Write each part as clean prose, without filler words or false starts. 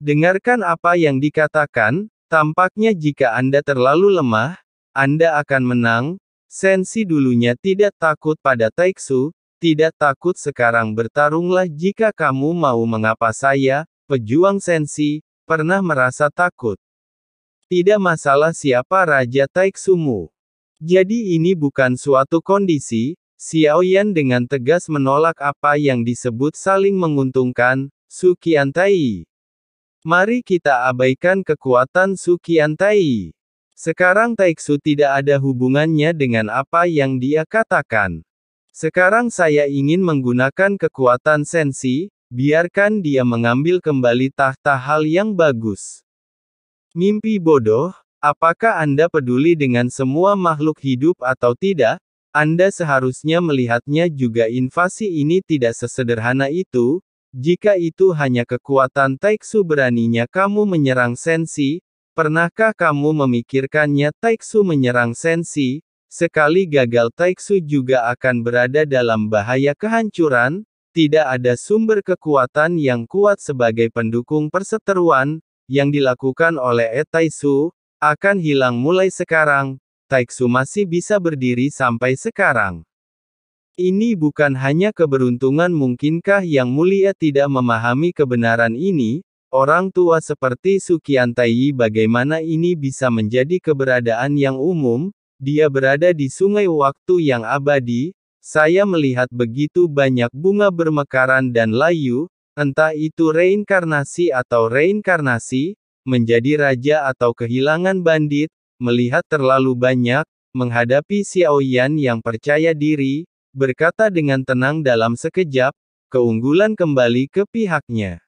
Dengarkan apa yang dikatakan, tampaknya jika Anda terlalu lemah, Anda akan menang. Sensi dulunya tidak takut pada Taiksu, tidak takut sekarang bertarunglah jika kamu mau. Mengapa saya, pejuang sensi, pernah merasa takut? Tidak masalah siapa Raja Taiksumu. Jadi ini bukan suatu kondisi. Xiaoyan dengan tegas menolak apa yang disebut saling menguntungkan, Su Qiantai. Mari kita abaikan kekuatan Su Qiantai. Sekarang Taiksu tidak ada hubungannya dengan apa yang dia katakan. Sekarang saya ingin menggunakan kekuatan sensi, biarkan dia mengambil kembali tahta. Hal yang bagus. Mimpi bodoh, apakah Anda peduli dengan semua makhluk hidup atau tidak? Anda seharusnya melihatnya juga. Invasi ini tidak sesederhana itu. Jika itu hanya kekuatan Taiksu, beraninya kamu menyerang sensi. Pernahkah kamu memikirkannya? Taiksu menyerang sensi, sekali gagal Taiksu juga akan berada dalam bahaya kehancuran. Tidak ada sumber kekuatan yang kuat sebagai pendukung perseteruan, yang dilakukan oleh Taiksu, akan hilang mulai sekarang. Taiksu masih bisa berdiri sampai sekarang. Ini bukan hanya keberuntungan. Mungkinkah Yang Mulia tidak memahami kebenaran ini? Orang tua seperti Su Qiantai, bagaimana ini bisa menjadi keberadaan yang umum? Dia berada di sungai waktu yang abadi. Saya melihat begitu banyak bunga bermekaran dan layu, entah itu reinkarnasi atau reinkarnasi, menjadi raja atau kehilangan bandit, melihat terlalu banyak, menghadapi Xiaoyan yang percaya diri, berkata dengan tenang dalam sekejap, keunggulan kembali ke pihaknya.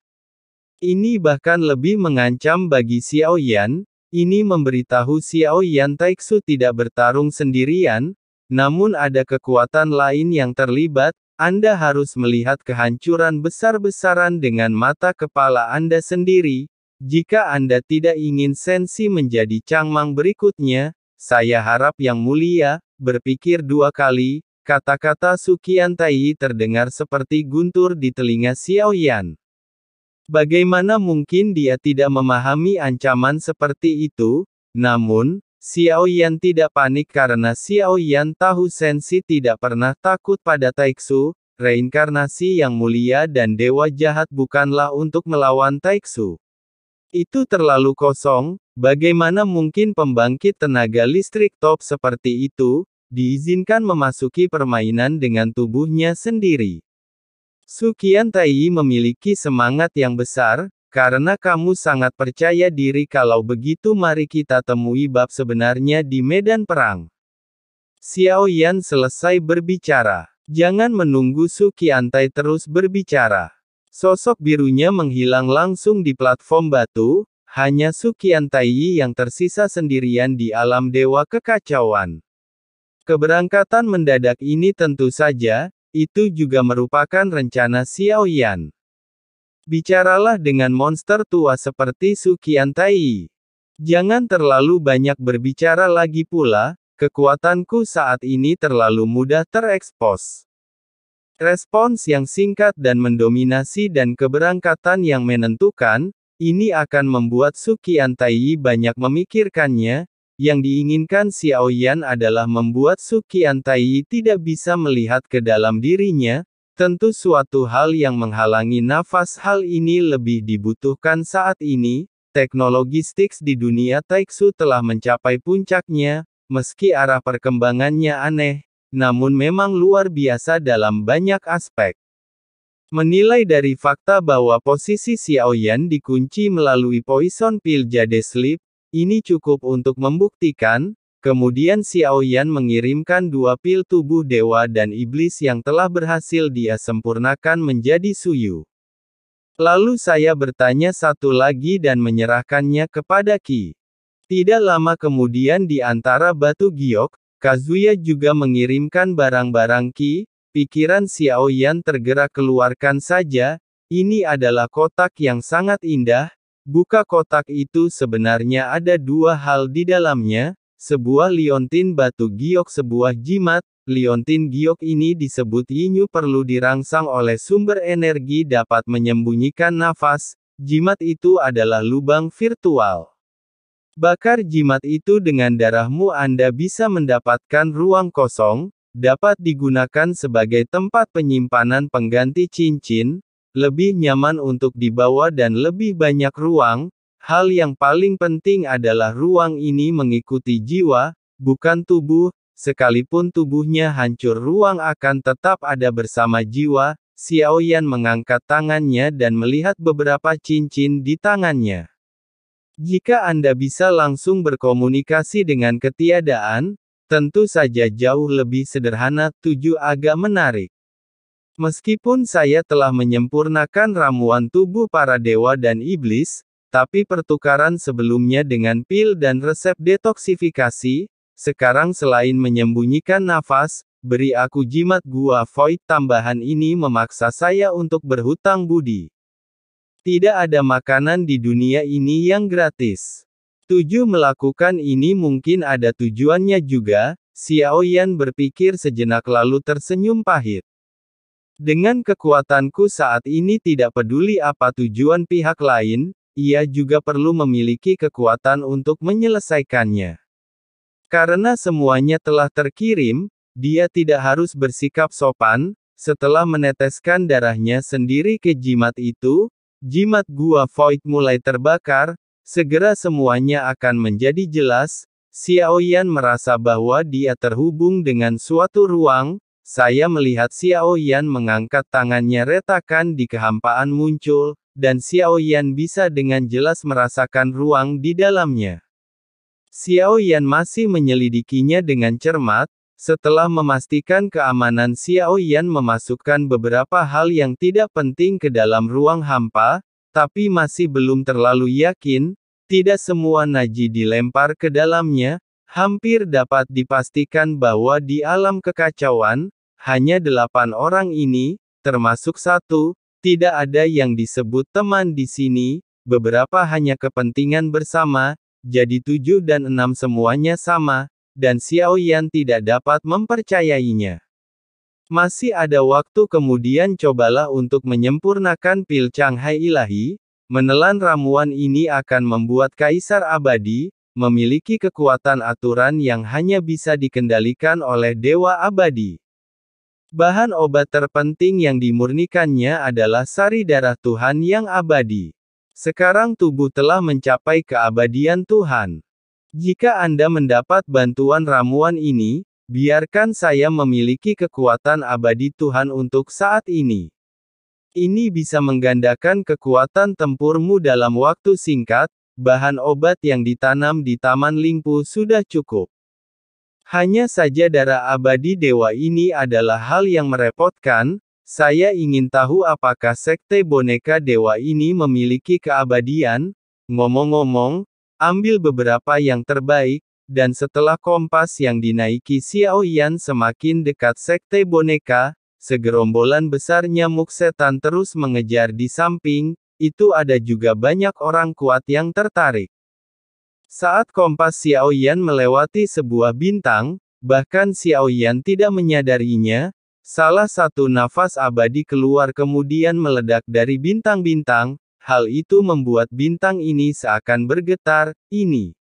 Ini bahkan lebih mengancam bagi Xiaoyan. Ini memberitahu Xiaoyan Taiksu tidak bertarung sendirian, namun ada kekuatan lain yang terlibat. Anda harus melihat kehancuran besar-besaran dengan mata kepala Anda sendiri. Jika Anda tidak ingin sensi menjadi cangmang berikutnya, saya harap Yang Mulia berpikir dua kali. Kata-kata Su Qiantai terdengar seperti guntur di telinga Xiaoyan. Bagaimana mungkin dia tidak memahami ancaman seperti itu? Namun, Xiaoyan tidak panik karena Xiaoyan tahu sensi tidak pernah takut pada Taiksu. Reinkarnasi Yang Mulia dan Dewa Jahat bukanlah untuk melawan Taiksu. Itu terlalu kosong. Bagaimana mungkin pembangkit tenaga listrik top seperti itu diizinkan memasuki permainan dengan tubuhnya sendiri? Su Qiantai memiliki semangat yang besar, karena kamu sangat percaya diri. Kalau begitu mari kita temui bab sebenarnya di medan perang. Xiaoyan selesai berbicara. Jangan menunggu Su Qiantai terus berbicara. Sosok birunya menghilang langsung di platform batu, hanya Su Qiantai yang tersisa sendirian di alam dewa kekacauan. Keberangkatan mendadak ini tentu saja, itu juga merupakan rencana Xiaoyan. Bicaralah dengan monster tua seperti Su Qiantai. Jangan terlalu banyak berbicara lagi pula, kekuatanku saat ini terlalu mudah terekspos. Respons yang singkat dan mendominasi dan keberangkatan yang menentukan, ini akan membuat Su Qiantai banyak memikirkannya. Yang diinginkan Xiaoyan adalah membuat Su Qiantai tidak bisa melihat ke dalam dirinya, tentu suatu hal yang menghalangi nafas. Hal ini lebih dibutuhkan saat ini. Teknologi Styx di dunia Taiksu telah mencapai puncaknya, meski arah perkembangannya aneh, namun memang luar biasa dalam banyak aspek. Menilai dari fakta bahwa posisi Xiaoyan dikunci melalui poison pill Jade Sleep, ini cukup untuk membuktikan. Kemudian Xiaoyan mengirimkan dua pil tubuh dewa dan iblis yang telah berhasil dia sempurnakan menjadi Suyu. Lalu saya bertanya satu lagi dan menyerahkannya kepada Qi. Tidak lama kemudian di antara batu giok, Kazuya juga mengirimkan barang-barang Qi. Pikiran Xiaoyan tergerak. Keluarkan saja, ini adalah kotak yang sangat indah. Buka kotak itu. Sebenarnya ada dua hal di dalamnya, sebuah liontin batu giok, sebuah jimat. Liontin giok ini disebut Yinyu, perlu dirangsang oleh sumber energi dapat menyembunyikan nafas. jimat itu adalah lubang virtual. Bakar jimat itu dengan darahmu. Anda bisa mendapatkan ruang kosong, dapat digunakan sebagai tempat penyimpanan pengganti cincin, lebih nyaman untuk dibawa dan lebih banyak ruang. Hal yang paling penting adalah ruang ini mengikuti jiwa, bukan tubuh. Sekalipun tubuhnya hancur, ruang akan tetap ada bersama jiwa. Xiaoyan mengangkat tangannya dan melihat beberapa cincin di tangannya. Jika Anda bisa langsung berkomunikasi dengan ketiadaan, tentu saja jauh lebih sederhana. 7 agak menarik. Meskipun saya telah menyempurnakan ramuan tubuh para dewa dan iblis, tapi pertukaran sebelumnya dengan pil dan resep detoksifikasi, sekarang selain menyembunyikan nafas, beri aku jimat gua void tambahan ini memaksa saya untuk berhutang budi. Tidak ada makanan di dunia ini yang gratis. 7 melakukan ini mungkin ada tujuannya juga. Xiaoyan berpikir sejenak lalu tersenyum pahit. Dengan kekuatanku saat ini, tidak peduli apa tujuan pihak lain, ia juga perlu memiliki kekuatan untuk menyelesaikannya. Karena semuanya telah terkirim, dia tidak harus bersikap sopan. Setelah meneteskan darahnya sendiri ke jimat itu, jimat gua void mulai terbakar. Segera semuanya akan menjadi jelas. Xiaoyan merasa bahwa dia terhubung dengan suatu ruang. Saya melihat Xiaoyan mengangkat tangannya, retakan di kehampaan muncul, dan Xiaoyan bisa dengan jelas merasakan ruang di dalamnya. Xiaoyan masih menyelidikinya dengan cermat. Setelah memastikan keamanan, Xiaoyan memasukkan beberapa hal yang tidak penting ke dalam ruang hampa, tapi masih belum terlalu yakin. Tidak semua naji dilempar ke dalamnya. Hampir dapat dipastikan bahwa di alam kekacauan, hanya 8 orang ini, termasuk satu, tidak ada yang disebut teman di sini. Beberapa hanya kepentingan bersama. Jadi 7 dan 6 semuanya sama, dan Xiaoyan tidak dapat mempercayainya. Masih ada waktu, kemudian cobalah untuk menyempurnakan pil Canghai Ilahi. Menelan ramuan ini akan membuat Kaisar Abadi, memiliki kekuatan aturan yang hanya bisa dikendalikan oleh Dewa Abadi. Bahan obat terpenting yang dimurnikannya adalah sari darah Tuhan yang abadi. Sekarang tubuh telah mencapai keabadian Tuhan. Jika Anda mendapat bantuan ramuan ini, biarkan saya memiliki kekuatan abadi Tuhan untuk saat ini. Ini bisa menggandakan kekuatan tempurmu dalam waktu singkat. Bahan obat yang ditanam di Taman Lingpu sudah cukup. Hanya saja darah abadi dewa ini adalah hal yang merepotkan. Saya ingin tahu apakah sekte boneka dewa ini memiliki keabadian. Ngomong-ngomong, ambil beberapa yang terbaik, dan setelah kompas yang dinaiki Xiaoyan semakin dekat sekte boneka, segerombolan besar nyamuk setan terus mengejar di samping. Itu ada juga banyak orang kuat yang tertarik. Saat kompas Xiaoyan melewati sebuah bintang, bahkan Xiaoyan tidak menyadarinya, salah satu nafas abadi keluar kemudian meledak dari bintang-bintang. Hal itu membuat bintang ini seakan bergetar. Ini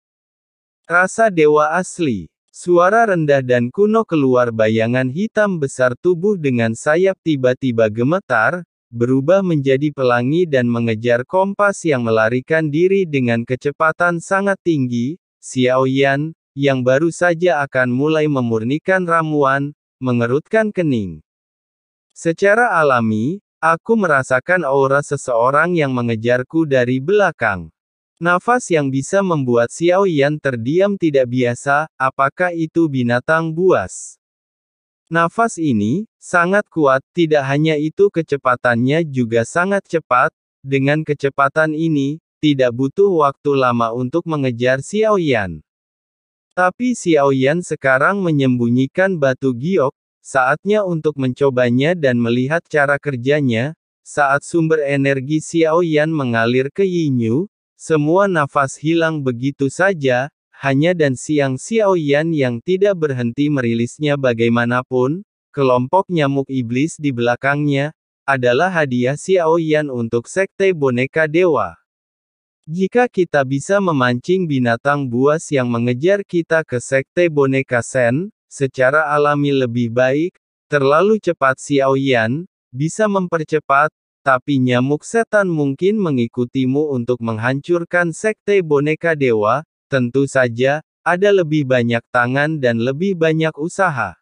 rasa dewa asli. Suara rendah dan kuno keluar, bayangan hitam besar tubuh dengan sayap tiba-tiba gemetar, berubah menjadi pelangi dan mengejar kompas yang melarikan diri dengan kecepatan sangat tinggi. Xiaoyan, yang baru saja akan mulai memurnikan ramuan, mengerutkan kening. Secara alami, aku merasakan aura seseorang yang mengejarku dari belakang. Nafas yang bisa membuat Xiaoyan terdiam tidak biasa. Apakah itu binatang buas? Nafas ini sangat kuat. Tidak hanya itu, kecepatannya juga sangat cepat. Dengan kecepatan ini, tidak butuh waktu lama untuk mengejar Xiaoyan. Tapi Xiaoyan sekarang menyembunyikan batu giok. Saatnya untuk mencobanya dan melihat cara kerjanya. Saat sumber energi Xiaoyan mengalir ke Yinyu, semua nafas hilang begitu saja. Hanya dan siang Xiaoyan yang tidak berhenti merilisnya bagaimanapun. Kelompok nyamuk iblis di belakangnya, adalah hadiah Xiaoyan untuk Sekte Boneka Dewa. Jika kita bisa memancing binatang buas yang mengejar kita ke Sekte Boneka Shen, secara alami lebih baik, terlalu cepat Xiaoyan, bisa mempercepat, tapi nyamuk setan mungkin mengikutimu untuk menghancurkan Sekte Boneka Dewa, tentu saja, ada lebih banyak tangan dan lebih banyak usaha.